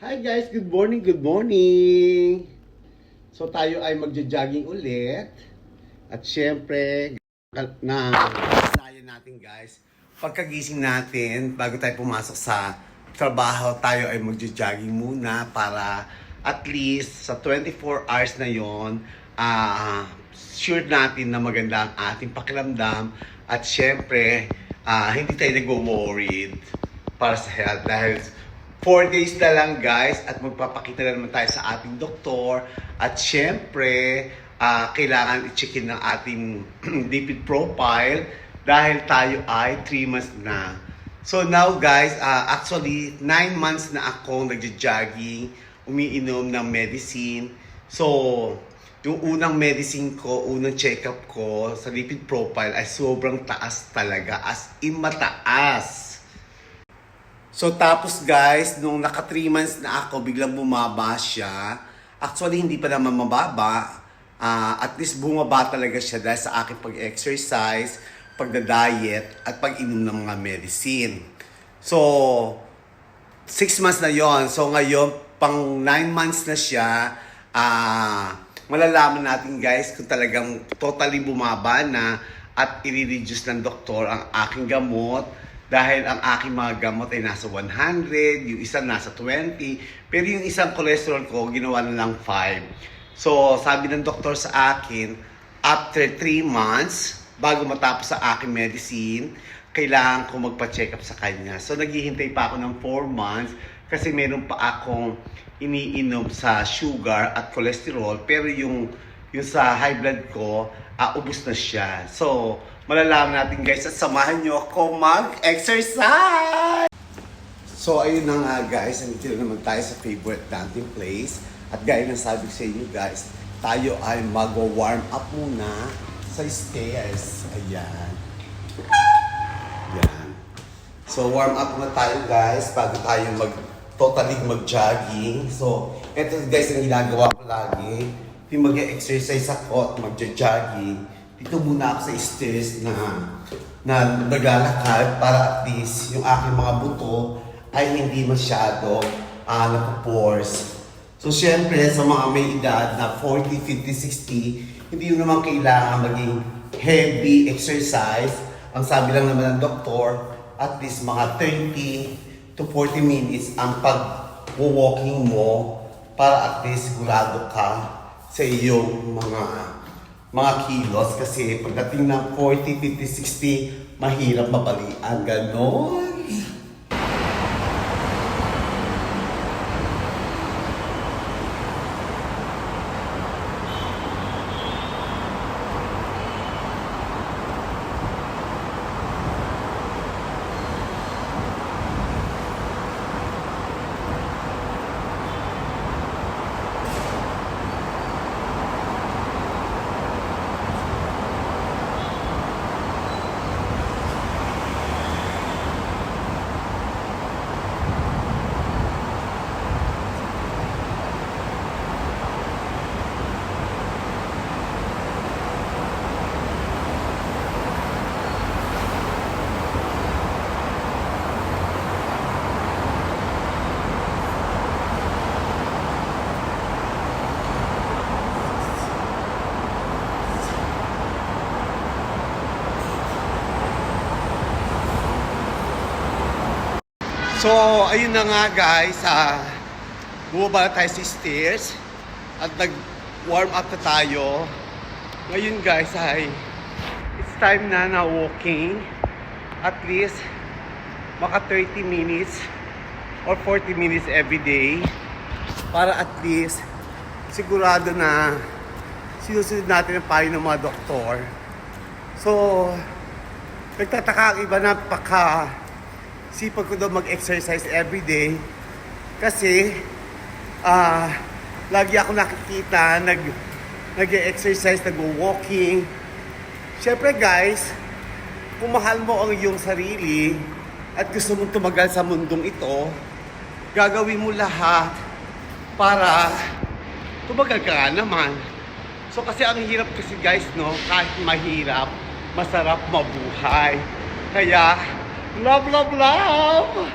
Hi guys, good morning, good morning! So tayo ay magja-jogging ulit. At syempre, na sanayan natin guys, pagkagising natin, bago tayo pumasok sa trabaho, tayo ay magja-jogging muna para at least sa 24 hours na yon, sure natin na maganda ang ating pakiramdam at syempre, hindi tayo nag-worried para sa health dahil 4 days na lang guys at magpapakita na naman tayo sa ating doktor at syempre kailangan i-checkin ng ating lipid profile dahil tayo ay 3 months na. So now guys, actually 9 months na ako nagja-jogging, umiinom ng medicine. So yung unang medicine ko, unang check-up ko sa lipid profile ay sobrang taas talaga, as in mataas. So tapos guys, nung naka 3 months na ako, biglang bumaba siya. Actually, hindi pa naman mababa. At least bumaba talaga siya dahil sa aking pag-exercise, pagda-diet, at pag-inom ng mga medicine. So, 6 months na yon. So ngayon, pang 9 months na siya, malalaman natin guys kung talagang totally bumaba na at i-reduce ng doktor ang aking gamot. Dahil ang aking mga gamot ay nasa 100, yung isa nasa 20, pero yung isang cholesterol ko, ginawa na lang 5. So, sabi ng doktor sa akin, after 3 months, bago matapos sa aking medicine, kailangan ko magpa-check up sa kanya. So, naghihintay pa ako ng 4 months kasi meron pa akong iniinom sa sugar at cholesterol, pero yung sa high blood ko, ubos na siya. So, malalaman natin guys at samahan nyo ako mag-exercise! So ayun na nga guys, nandito na naman tayo sa favorite nating place. At gaya ng sabi ko sa inyo guys, tayo ay mag-warm up muna sa stairs. Ayan. Ayan. So warm up na tayo guys bago tayo totally mag-jogging. So ito guys ang ginagawa ko lagi. Yung mag-exercise ako at mag-jogging. Dito muna ako sa stairs na naglalakad para at least yung aking mga buto ay hindi masyado napupors. So syempre sa mga may edad na 40, 50, 60, hindi yun naman kailangan maging heavy exercise. Ang sabi lang naman ng doktor, at least mga 30 to 40 minutes ang pag-walking mo para at least sigurado ka sa iyong mga kilos kasi pagdating ng 40, 50, 60, mahirap mapalian. Ganon. So, ayun na nga guys, bumaba na tayo sa stairs at nag-warm up na tayo. Ngayon guys it's time na walking at least maka 30 minutes or 40 minutes every day para at least sigurado na sinusunod natin ang payo ng mga doktor. So, nagtataka ang iba na sipag ko daw mag-exercise everyday kasi lagi ako nakikita nag-exercise, nag-walking. Siyempre guys, kung mahal mo ang iyong sarili at gusto mong tumagal sa mundong ito, gagawin mo lahat para tumagal ka nga naman. So kasi ang hirap kasi guys, no, kahit mahirap, masarap mabuhay. Kaya love, love, love!